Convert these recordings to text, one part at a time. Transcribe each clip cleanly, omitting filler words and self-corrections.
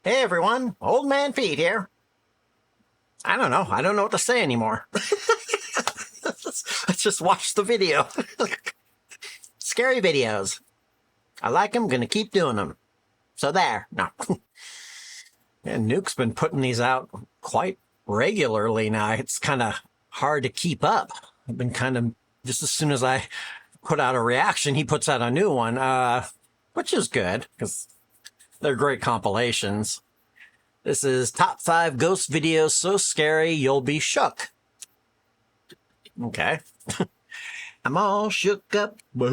Hey everyone, OldManPete here. I don't know what to say anymore. Let's just watch the video. Scary videos. I like them, gonna keep doing them. So there, no. And Nuke's been putting these out quite regularly now. It's kind of hard to keep up. I've been kind of, just as soon as I put out a reaction, he puts out a new one, which is good, because they're great compilations. This is top 5 ghost videos so scary you'll be shook. Okay. I'm all shook up. All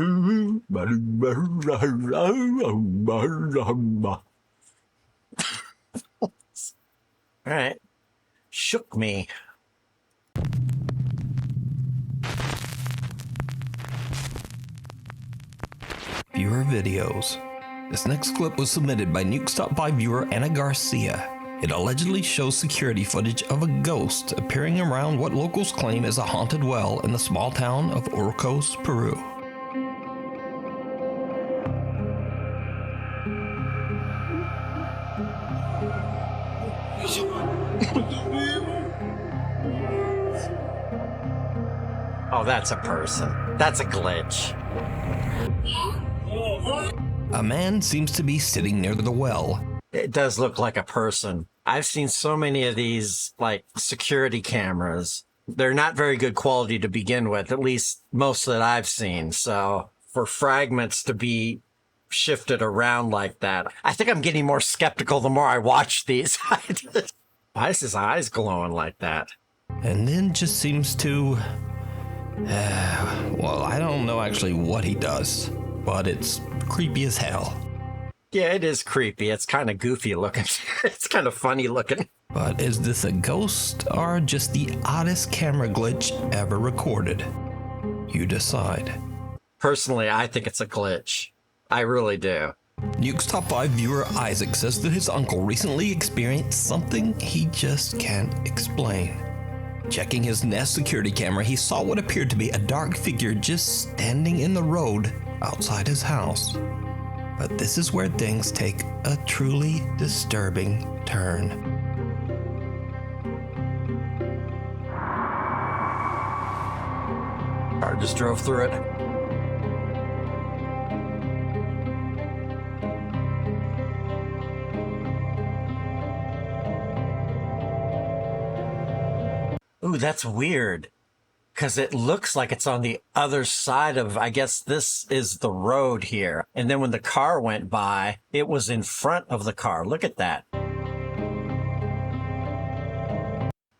right. Shook me. Viewer videos. This next clip was submitted by Nuke Top 5 viewer Anna Garcia. It allegedly shows security footage of a ghost appearing around what locals claim is a haunted well in the small town of Veracruz, Peru. Oh, that's a person. That's a glitch. A man seems to be sitting near the well. It does look like a person. I've seen so many of these, like, security cameras. They're not very good quality to begin with, at least most that I've seen. So for fragments to be shifted around like that, I think I'm getting more skeptical the more I watch these. Why is his eyes glowing like that? And then just seems to... well, I don't know actually what he does, but it's creepy as hell. Yeah, it is creepy. It's kind of goofy looking. It's kind of funny looking. But is this a ghost or just the oddest camera glitch ever recorded? You decide. Personally, I think it's a glitch. I really do. Nuke's Top 5 viewer Isaac says that his uncle recently experienced something he just can't explain. Checking his Nest security camera, he saw what appeared to be a dark figure just standing in the road outside his house. But this is where things take a truly disturbing turn. Car just drove through it. Ooh, that's weird. Because it looks like it's on the other side of, I guess this is the road here. And then when the car went by, it was in front of the car. Look at that.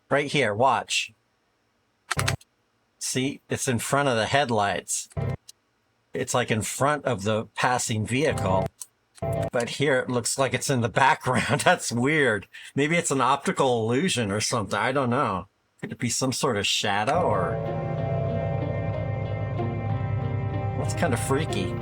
Right here, watch. See, it's in front of the headlights. It's like in front of the passing vehicle. But here it looks like it's in the background. That's weird. Maybe it's an optical illusion or something. I don't know. Could it be some sort of shadow or... That's kind of freaky.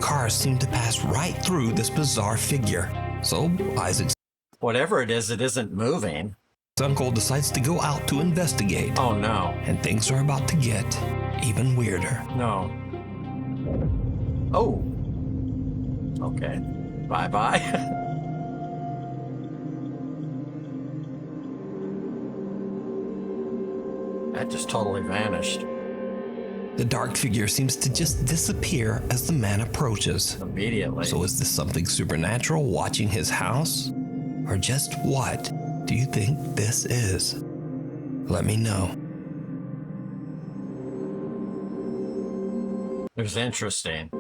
Cars seem to pass right through this bizarre figure. So Isaac's Whatever it isn't moving. uncle decides to go out to investigate. Oh no. And things are about to get even weirder. No. Oh. Okay. Bye-bye. That just totally vanished. The dark figure seems to just disappear as the man approaches. Immediately. So is this something supernatural watching his house? Or just what do you think this is? Let me know. It was interesting.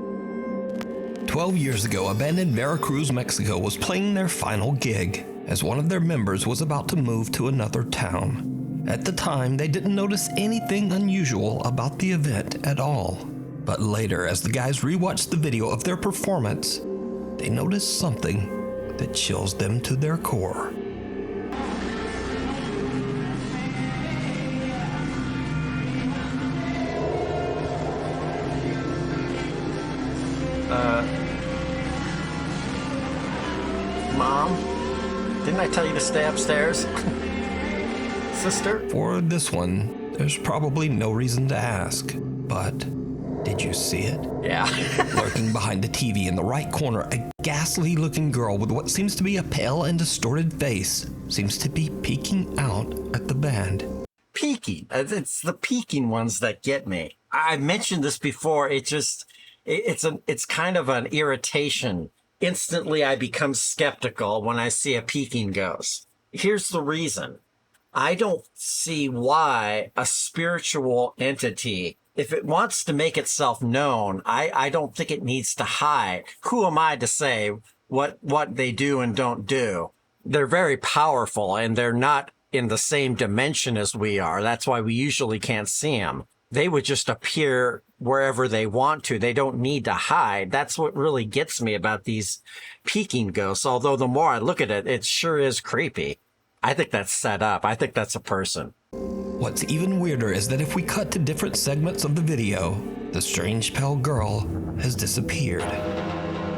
12 years ago, a band in Veracruz, Mexico was playing their final gig as one of their members was about to move to another town. At the time, they didn't notice anything unusual about the event at all. But later, as the guys rewatched the video of their performance, they noticed something that chills them to their core. Mom? Didn't I tell you to stay upstairs? Sister? For this one, there's probably no reason to ask, but Did you see it? Yeah. Lurking behind the TV in the right corner, a ghastly-looking girl with what seems to be a pale and distorted face seems to be peeking out at the band. Peeking. It's the peeking ones that get me. I mentioned this before. It's kind of an irritation. Instantly, I become skeptical when I see a peeking ghost. Here's the reason. I don't see why a spiritual entity, if it wants to make itself known, I don't think it needs to hide. Who am I to say what they do and don't do? They're very powerful, and they're not in the same dimension as we are. That's why we usually can't see them. They would just appear wherever they want to. They don't need to hide. That's what really gets me about these peeking ghosts. Although the more I look at it, it sure is creepy. I think that's set up. I think that's a person. What's even weirder is that if we cut to different segments of the video, the strange pale girl has disappeared.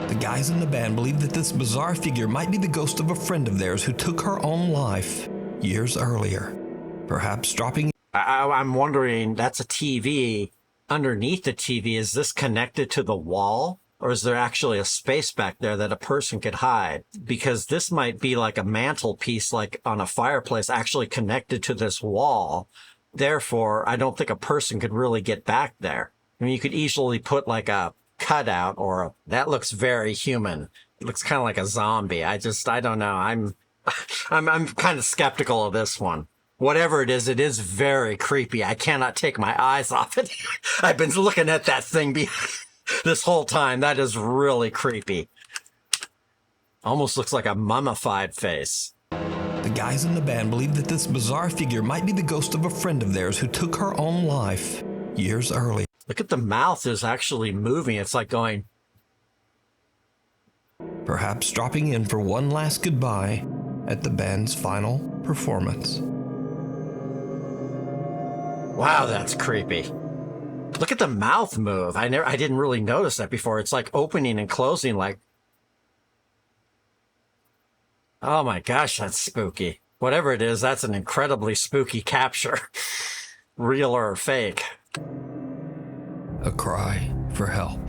The guys in the band believe that this bizarre figure might be the ghost of a friend of theirs who took her own life years earlier. Perhaps dropping... I'm wondering, that's a TV. Underneath the TV, is this connected to the wall? Or is there actually a space back there that a person could hide? Because this might be like a mantelpiece, like on a fireplace, actually connected to this wall. Therefore, I don't think a person could really get back there. I mean, you could easily put like a cutout that looks very human. It looks kind of like a zombie. I don't know. I'm kind of skeptical of this one. Whatever it is very creepy. I cannot take my eyes off it. I've been looking at that thing this whole time. That is really creepy. Almost looks like a mummified face. The guys in the band believe that this bizarre figure might be the ghost of a friend of theirs who took her own life years earlier. Look at the mouth is actually moving. It's like going... Perhaps dropping in for one last goodbye at the band's final performance. Wow, that's creepy. Look at the mouth move. I didn't really notice that before. It's like opening and closing like... Oh my gosh, that's spooky. Whatever it is, that's an incredibly spooky capture. Real or fake. A cry for help.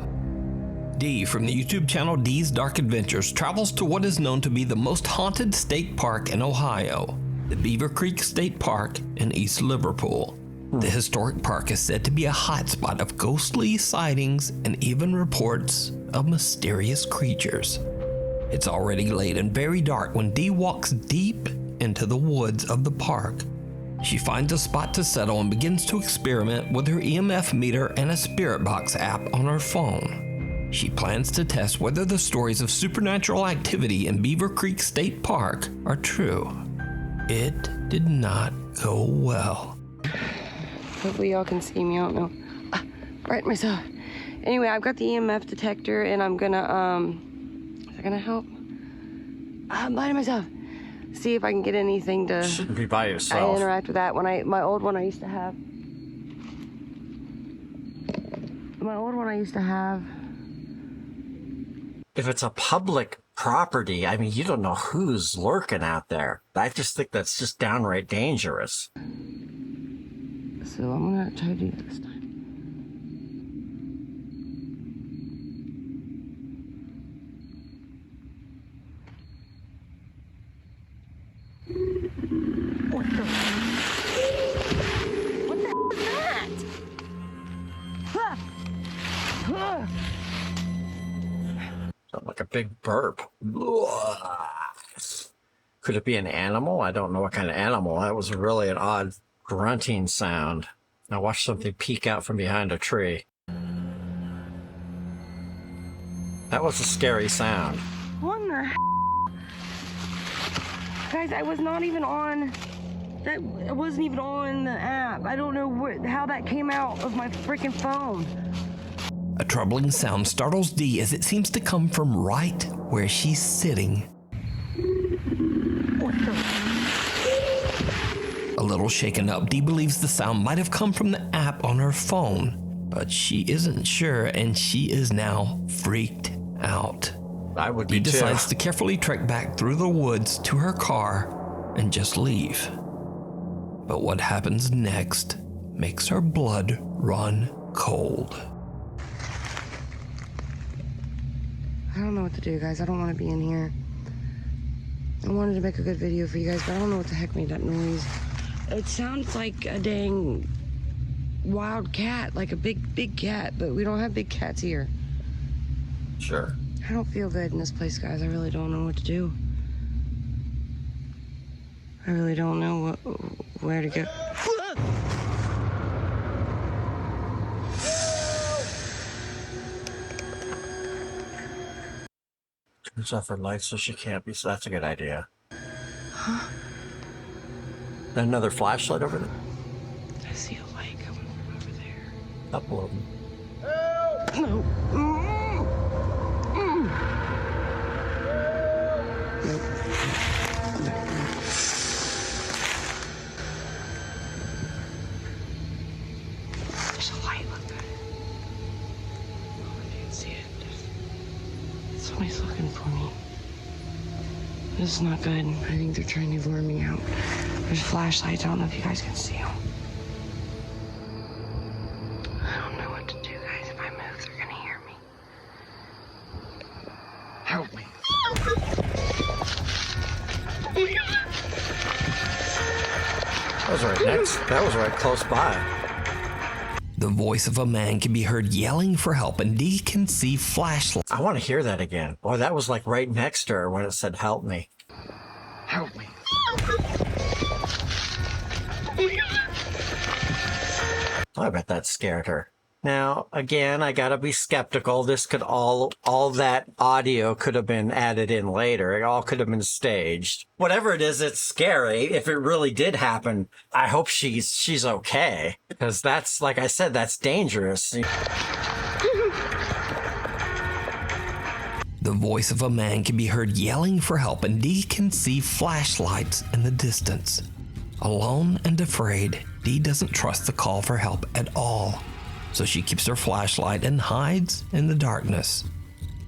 Dee from the YouTube channel Dee's Dark Adventures travels to what is known to be the most haunted state park in Ohio, the Beaver Creek State Park in East Liverpool. The historic park is said to be a hotspot of ghostly sightings and even reports of mysterious creatures. It's already late and very dark when Dee walks deep into the woods of the park. She finds a spot to settle and begins to experiment with her EMF meter and a spirit box app on her phone. She plans to test whether the stories of supernatural activity in Beaver Creek State Park are true. It did not go well. Hopefully y'all can see me. I don't know. Right myself. Anyway, I've got the EMF detector and I'm gonna, is that gonna help? I'm by myself. See if I can get anything to... Shouldn't be by yourself. I interact with that. My old one I used to have. If it's a public property, I mean, you don't know who's lurking out there. I just think that's just downright dangerous. So I'm gonna try to do that this time. What the hell is that? Sounds like a big burp. Could it be an animal? I don't know what kind of animal. That was really an odd grunting sound. I watched something peek out from behind a tree. That was a scary sound. What the hell? Guys, I was not even on... That wasn't even on the app. I don't know how that came out of my freaking phone. A troubling sound startles Dee as it seems to come from right where she's sitting. What the... A little shaken up, Dee believes the sound might have come from the app on her phone, but she isn't sure and she is now freaked out. I would be Dee too. decides to carefully trek back through the woods to her car and just leave. But what happens next makes her blood run cold. I don't know what to do, guys. I don't want to be in here. I wanted to make a good video for you guys, but I don't know what the heck made that noise. It sounds like a dang wild cat, like a big cat, but we don't have big cats here. Sure. I don't feel good in this place, guys. I really don't know what to do. I really don't know where to go. Turns off her lights so she can't be. So that's a good idea. Huh? Another flashlight over there. I see a light coming from over there. Couple of them. No. Nope. There's a light, look at it. Oh, I can't see it. Somebody's looking for me. This is not good. I think they're trying to lure me out. There's flashlights. I don't know if you guys can see them. I don't know what to do, guys. If I move, they're gonna hear me. Help me. That was right next. That was right close by. The voice of a man can be heard yelling for help, and Dee can see flashlights. I want to hear that again. Boy, that was like right next to her when it said "help me." Help me. I bet that scared her. Now, again, I gotta be skeptical. This could all that audio could have been added in later. It all could have been staged. Whatever it is, it's scary. If it really did happen, I hope she's okay. Because that's, like I said, that's dangerous. The voice of a man can be heard yelling for help, and Dee can see flashlights in the distance. Alone and afraid, Dee doesn't trust the call for help at all. So she keeps her flashlight and hides in the darkness.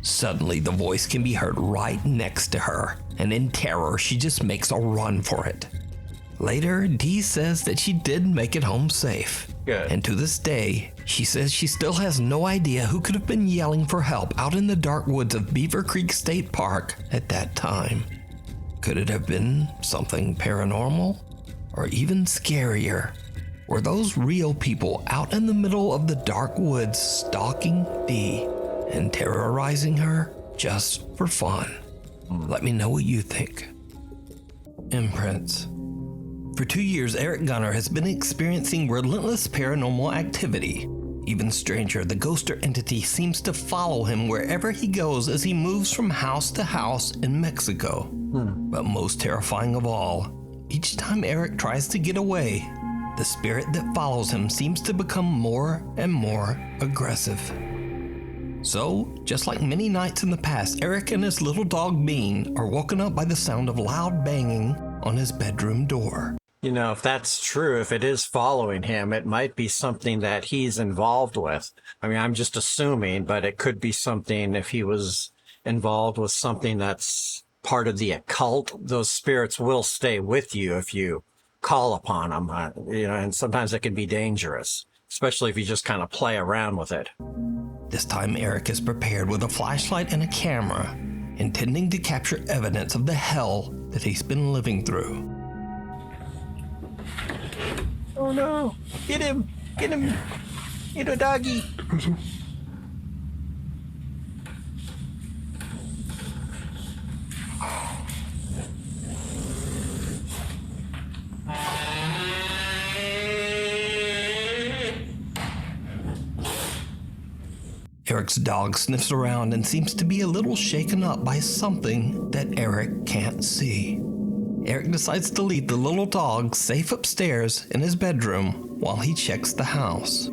Suddenly, the voice can be heard right next to her, and in terror, she just makes a run for it. Later, Dee says that she did make it home safe. Good. And to this day, she says she still has no idea who could have been yelling for help out in the dark woods of Beaver Creek State Park at that time. Could it have been something paranormal? Or even scarier? Were those real people out in the middle of the dark woods stalking Dee and terrorizing her just for fun? Let me know what you think. Imprints. For 2 years, Eric Gunner has been experiencing relentless paranormal activity. Even stranger, the ghost or entity seems to follow him wherever he goes as he moves from house to house in Mexico. But most terrifying of all, each time Eric tries to get away, the spirit that follows him seems to become more and more aggressive. So, just like many nights in the past, Eric and his little dog Bean are woken up by the sound of loud banging on his bedroom door. You know, if that's true, if it is following him, it might be something that he's involved with. I mean, I'm just assuming, but it could be something if he was involved with something that's part of the occult. Those spirits will stay with you if you call upon them, and sometimes it can be dangerous, especially if you just kind of play around with it. This time, Eric is prepared with a flashlight and a camera, intending to capture evidence of the hell that he's been living through. Oh no! Get him! Get him! Get a doggy! Eric's dog sniffs around and seems to be a little shaken up by something that Eric can't see. Eric decides to leave the little dog safe upstairs in his bedroom while he checks the house.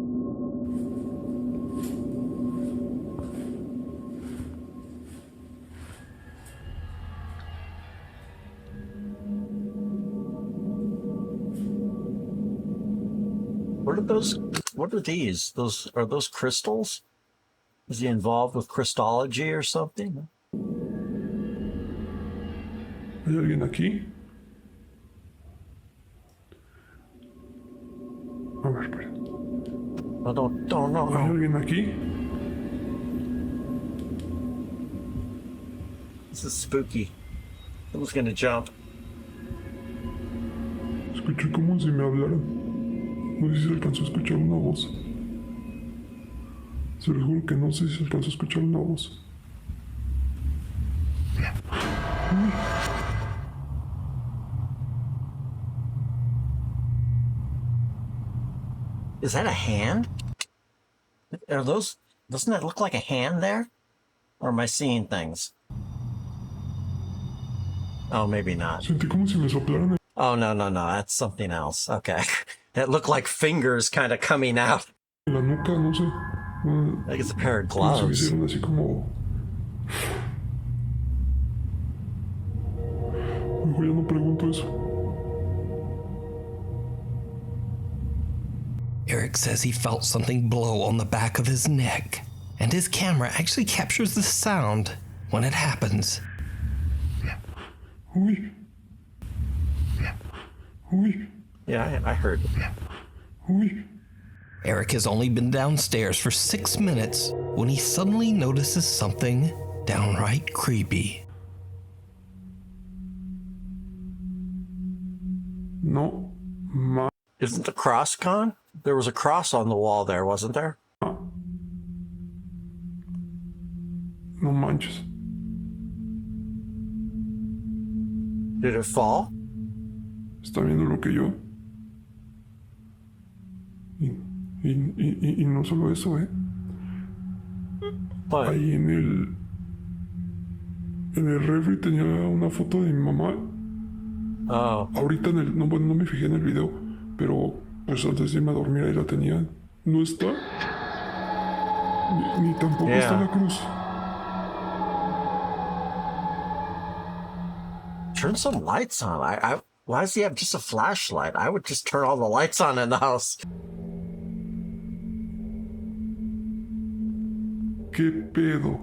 What are these? Are those crystals? Is he involved with Christology or something? ¿Hay alguien aquí? A ver, espera. I don't know. ¿Hay alguien aquí? This is spooky. Someone's gonna jump. Escuché como si me hablaran. No sé si se alcanzó a escuchar una voz. Se los juro que no sé si se alcanzó a escuchar una voz. Is that a hand? Are those... Doesn't that look like a hand there? Or am I seeing things? Oh, maybe not. Sentí como si me soplaran Oh, no, that's something else. Okay. That looked like fingers kind of coming out. en la nuca, no sé. I think it's a pair of Como si me gloves. hicieron así como... Mejor ya no pregunto eso. Eric says he felt something blow on the back of his neck, and his camera actually captures the sound when it happens. Uy. Uy. Yeah, I heard. Uy. Eric has only been downstairs for 6 minutes when he suddenly notices something downright creepy. No. Ma... Isn't the cross gone? There was a cross on the wall there, wasn't there? No manches. Did it fall? Está viendo lo que yo. Y no solo eso, What? Ahí en el refri tenía una foto de mi mamá. Oh. Ahorita en el... No, bueno, no me fijé en el video, pero pues antes de irme a dormir ahí la tenía. No está. Ni tampoco Yeah. está la cruz. Turn some lights on. Why does he have just a flashlight? I would just turn all the lights on in the house. ¿Qué pedo?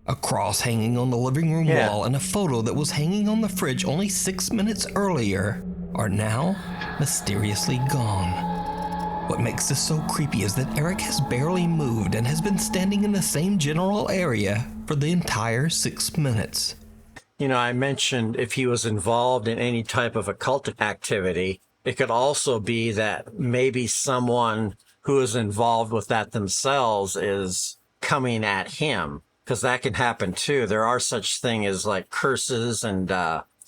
A cross hanging on the living room Yeah. wall and a photo that was hanging on the fridge only 6 minutes earlier are now mysteriously gone. What makes this so creepy is that Eric has barely moved and has been standing in the same general area for the entire 6 minutes. You know, I mentioned if he was involved in any type of occult activity, it could also be that maybe someone who is involved with that themselves is coming at him, because that can happen too. There are such things as like curses and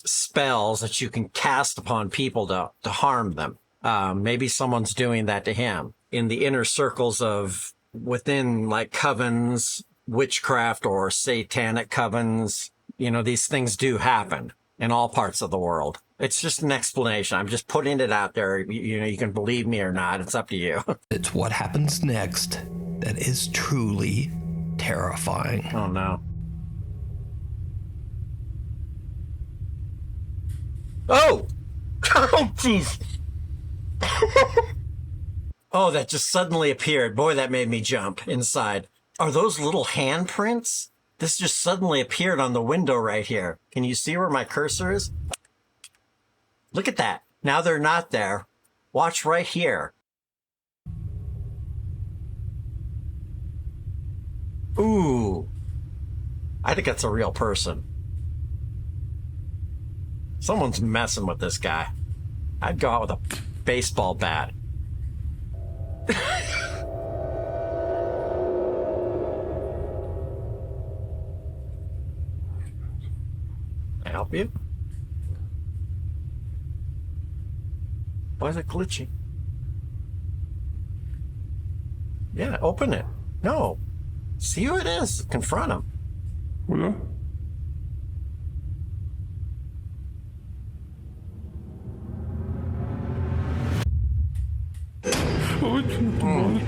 spells that you can cast upon people to harm them. Maybe someone's doing that to him. In the inner circles of within like covens, witchcraft or satanic covens, you know, these things do happen in all parts of the world. It's just an explanation. I'm just putting it out there. You know, you can believe me or not. It's up to you. It's what happens next that is truly terrifying. Oh, no. Oh! Oh, jeez. Oh, that just suddenly appeared. Boy, that made me jump inside. Are those little handprints? This just suddenly appeared on the window right here. Can you see where my cursor is? Look at that. Now they're not there. Watch right here. Ooh. I think that's a real person. Someone's messing with this guy. I'd go out with a baseball bat. Can I help you? Why is it glitching? Yeah, open it. No. See who it is. Confront him. Hola. Ay, chinga tu madre.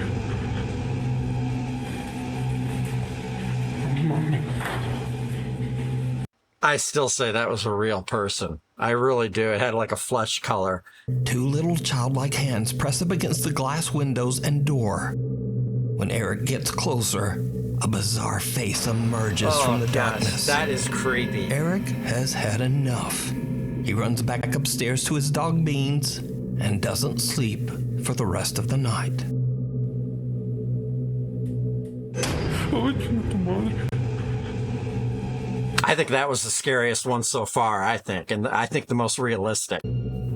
No mames. I still say that was a real person. I really do. It had like a flesh color. Two little childlike hands press up against the glass windows and door. When Eric gets closer, a bizarre face emerges from the darkness. That is creepy. Eric has had enough. He runs back upstairs to his dog Beans and doesn't sleep for the rest of the night. Ay, chinga tu madre. I think that was the scariest one so far, I think. And I think the most realistic.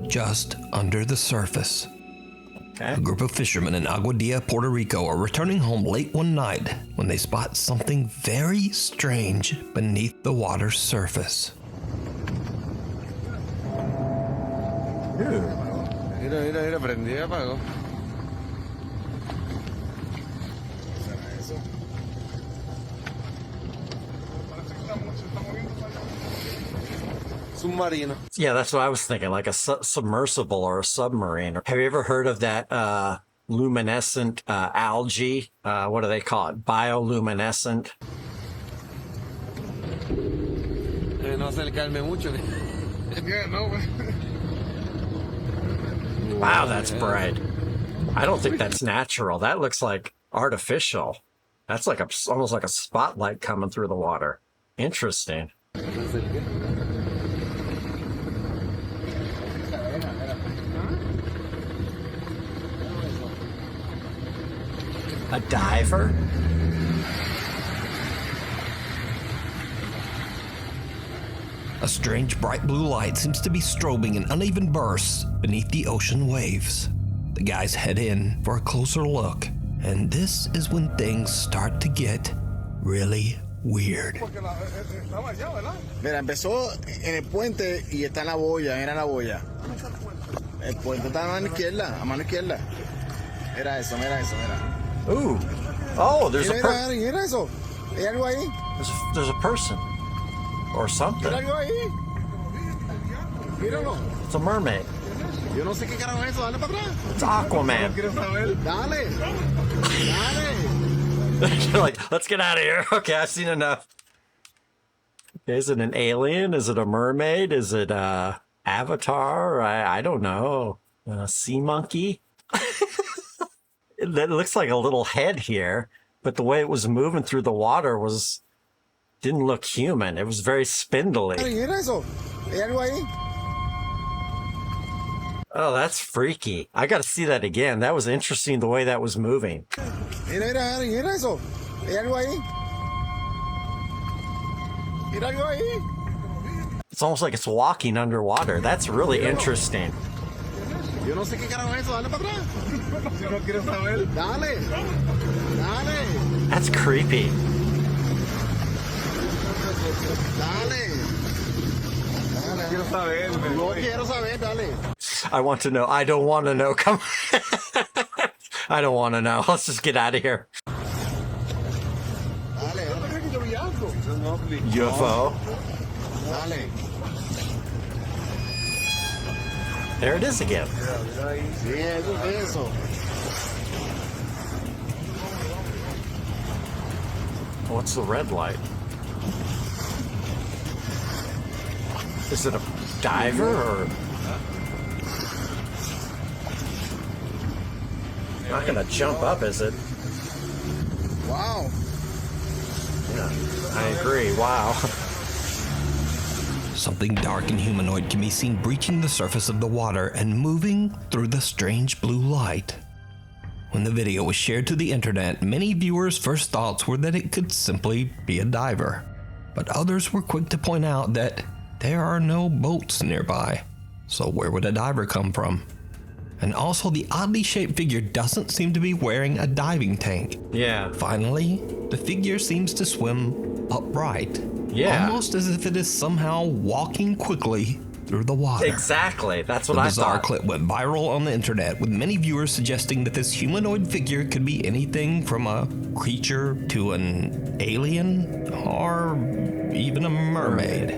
Just under the surface. Okay. A group of fishermen in Aguadilla, Puerto Rico are returning home late one night when they spot something very strange beneath the water's surface. Mira, prendí y apagó. Submarino. Yeah, that's what I was thinking, like a submersible or a submarine. Have you ever heard of that luminescent algae? What do they call it? Bioluminescent? No acercarme mucho. Wow, that's bright. I don't think that's natural. That looks like artificial. That's like almost like a spotlight coming through the water. Interesting. A diver? A strange bright blue light seems to be strobing in uneven bursts beneath the ocean waves. The guys head in for a closer look, and this is when things start to get really weird. Mira, empezó en el puente y está en la boya, mira la boya. El puente está a mano izquierda, Mira eso, mira. Ooh. Oh, there's a person. Mira eso. Hay algo ahí. There's a person. Or something. Mira algo ahí. Míralo. It's a mermaid. Yo no sé qué carajo es eso, dale para atrás. It's Aquaman. Dale. You're like, let's get out of here. Okay, I've seen enough. Is it an alien? Is it a mermaid? Is it Avatar? I don't know. A sea monkey? It looks like a little head here, but the way it was moving through the water didn't look human. It was very spindly. Mira eso. Hay algo ahí. Oh, that's freaky. I got to see that again. That was interesting the way that was moving. Mira eso. Hay algo ahí. Mira algo ahí. It's almost like it's walking underwater. That's really interesting. Yo no sé qué carajo es eso, dale para atrás. Si no quieres saber. Dale. That's creepy. Dale. No quiero saber, dale. I want to know. I don't want to know. Come on. I don't want to know. Let's just get out of here. UFO. Dale. There it is again. Sí, eso. What's the red light? Is it a diver or? Not gonna jump up, is it? Wow. Yeah, I agree. Wow. Something dark and humanoid can be seen breaching the surface of the water and moving through the strange blue light. When the video was shared to the internet, many viewers' first thoughts were that it could simply be a diver. But others were quick to point out that there are no boats nearby. So where would a diver come from? And also, the oddly shaped figure doesn't seem to be wearing a diving tank. Yeah. Finally, the figure seems to swim upright. Yeah. Almost as if it is somehow walking quickly through the water. Exactly. That's what The I bizarre thought. clip went viral on the internet, with many viewers suggesting that this humanoid figure could be anything from a creature to an alien or even a mermaid.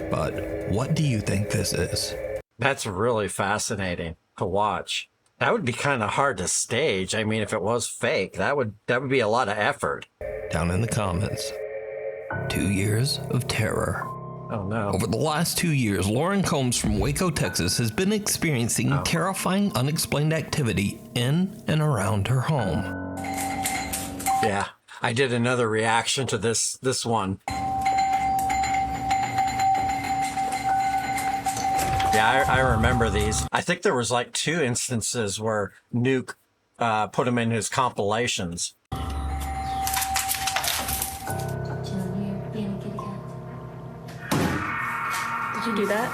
But what do you think this is? That's really fascinating to watch. That would be kind of hard to stage. I mean, if it was fake, that would be a lot of effort. Down in the comments. 2 years of terror. Oh no. Over the last 2 years, Lauren Combs from Waco, Texas has been experiencing terrifying unexplained activity in and around her home. Yeah. I did another reaction to this one. Yeah, I remember these. I think there was like 2 instances where Nuke put them in his compilations. Did you do that?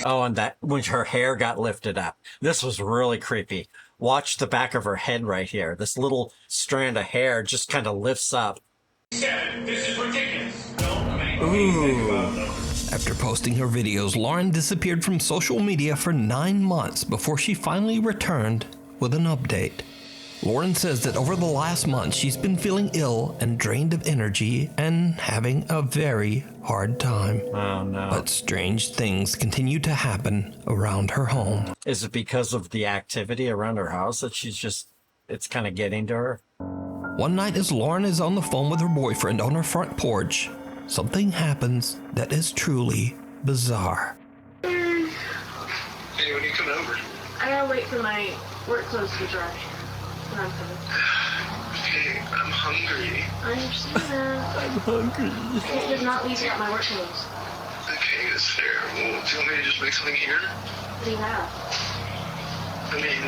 Oh, and that when her hair got lifted up. This was really creepy. Watch the back of her head right here. This little strand of hair just kind of lifts up. This is ridiculous. Ooh. After posting her videos, Lauren disappeared from social media for 9 months before she finally returned with an update. Lauren says that over the last month, she's been feeling ill and drained of energy and having a very hard time. Oh, no. But strange things continue to happen around her home. Is it because of the activity around her house that it's kind of getting to her? One night as Lauren is on the phone with her boyfriend on her front porch, something happens that is truly bizarre. Hey, when are you coming over? I gotta wait for my work clothes to dry. And I'm coming. Okay, I'm hungry. I understand. I'm hungry. This does not leave without my work clothes. Okay, that's fair. Well, do you want me to just make something here? What do you have? I mean,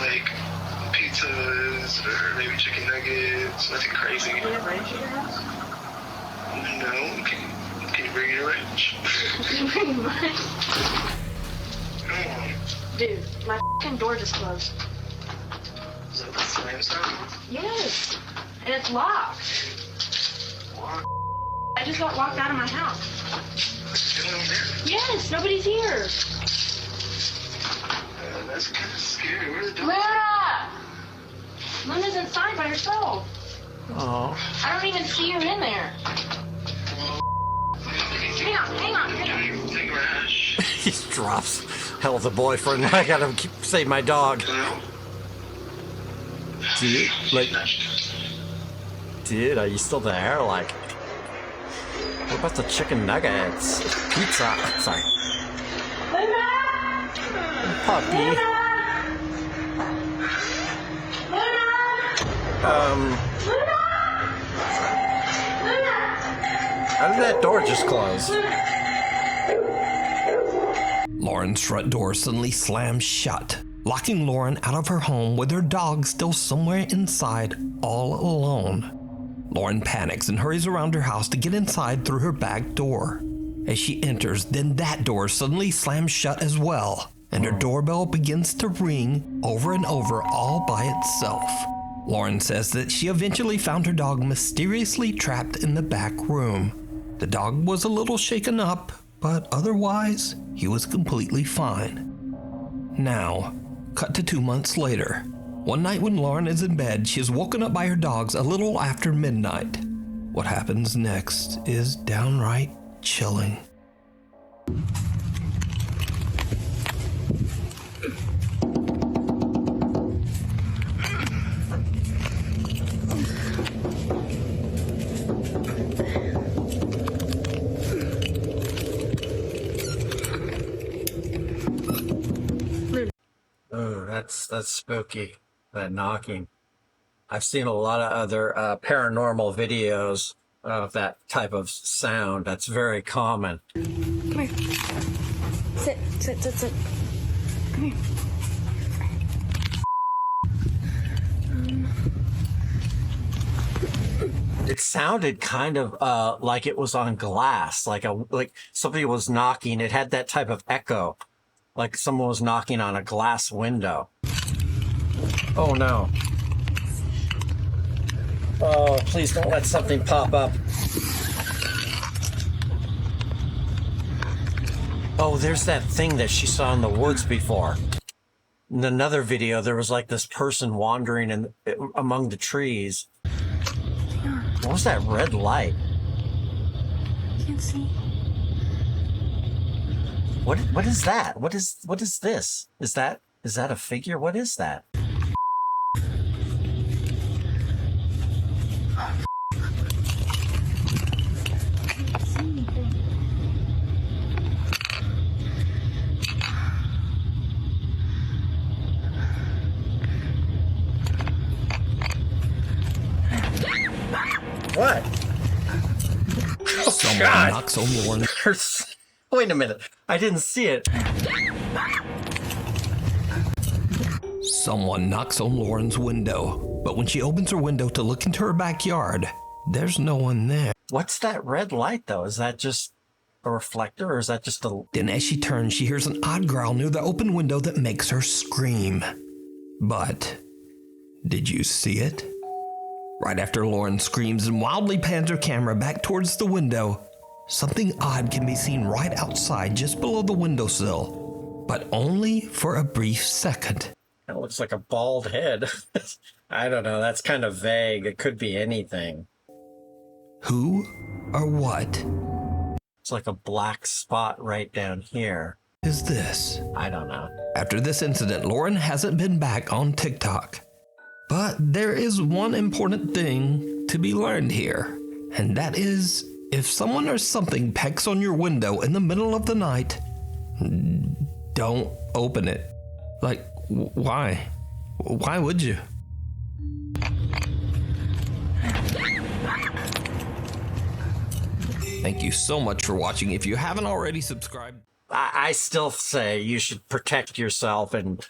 like pizzas or maybe chicken nuggets, nothing crazy. Do you have ranch at your house? No, can you bring your ranch? Pretty much. Come on. Dude, my f***ing door just closed. Is that the slam sound? Yes. And it's locked. What? I just got locked out of my house. What's going on there? Yes, nobody's here. That's kind of scary. Where's the door? Luna! Luna's inside by herself. Oh. I don't even see her in there. Hang on. Take Rash. He drops. Hell, the boyfriend. I gotta save my dog. Hello? Dude, dude, are you still there? Like, what about the chicken nuggets? Pizza. Sorry. Puppy. How did that door just close? Lauren's front door suddenly slams shut, locking Lauren out of her home with her dog still somewhere inside, all alone. Lauren panics and hurries around her house to get inside through her back door. As she enters, then that door suddenly slams shut as well, and her doorbell begins to ring over and over all by itself. Lauren says that she eventually found her dog mysteriously trapped in the back room. The dog was a little shaken up, but otherwise, he was completely fine. Now, cut to 2 months later. One night when Lauren is in bed, she is woken up by her dogs a little after midnight. What happens next is downright chilling. Oh, that's spooky. That knocking. I've seen a lot of other paranormal videos of that type of sound. That's very common. Come here. Sit. Come here. It sounded kind of like it was on glass, like somebody was knocking. It had that type of echo, like someone was knocking on a glass window. Oh no. Oh, please don't let something pop up. Oh, there's that thing that she saw in the woods before. In another video, there was like this person wandering among the trees. What was that red light? Can't see. What is that? What is this? Is that a figure? What is that? What? Someone God. knocks on Lauren. Wait a minute. I didn't see it. Someone knocks on Lauren's window, but when she opens her window to look into her backyard, there's no one there. What's that red light, though? Is that just a reflector, or is that just a... Then as she turns, she hears an odd growl near the open window that makes her scream. But did you see it? Right after Lauren screams and wildly pans her camera back towards the window, something odd can be seen right outside just below the windowsill, but only for a brief second. That looks like a bald head. I don't know. That's kind of vague. It could be anything. Who or what It's like a black spot right down here. is this? I don't know. After this incident, Lauren hasn't been back on TikTok. But there is one important thing to be learned here, and that is if someone or something pecks on your window in the middle of the night, don't open it. Like, why? Why would you? Thank you so much for watching. If you haven't already subscribed, I still say you should protect yourself, and,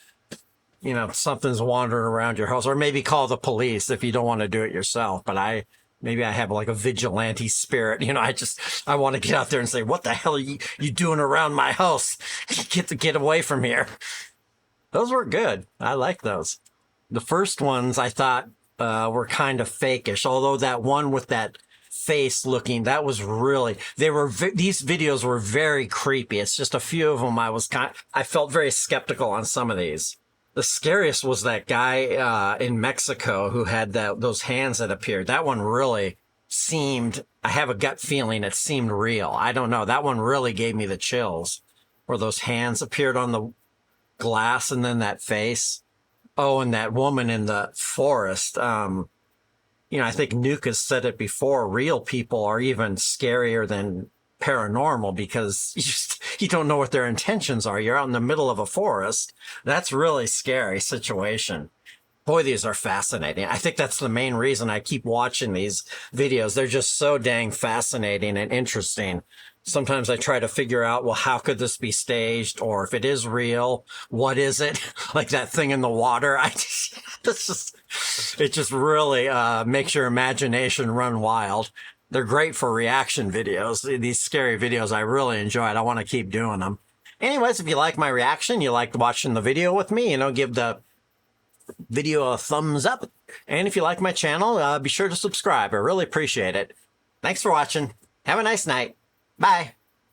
you know, something's wandering around your house, or maybe call the police if you don't want to do it yourself. But maybe I have like a vigilante spirit. You know, I want to get out there and say, what the hell are you doing around my house? Get away from here. Those were good. I like those. The first ones I thought were kind of fakeish, although that one with that face looking, that was really, these videos were very creepy. It's just a few of them I felt very skeptical on some of these. The scariest was that guy in Mexico who had those hands that appeared. That one really seemed, I have a gut feeling it seemed real. I don't know. That one really gave me the chills, where those hands appeared on the glass and then that face. Oh, and that woman in the forest. You know, I think Nuke has said it before. Real people are even scarier than paranormal, because you don't know what their intentions are. You're out in the middle of a forest. That's really scary situation. Boy, these are fascinating. I think that's the main reason I keep watching these videos. They're just so dang fascinating and interesting. Sometimes I try to figure out, well, how could this be staged? Or if it is real, what is it? Like that thing in the water. It just really makes your imagination run wild. They're great for reaction videos. These scary videos, I really enjoy it. I want to keep doing them. Anyways, if you like my reaction, you liked watching the video with me, give the video a thumbs up. And if you like my channel, be sure to subscribe. I really appreciate it. Thanks for watching. Have a nice night. Bye.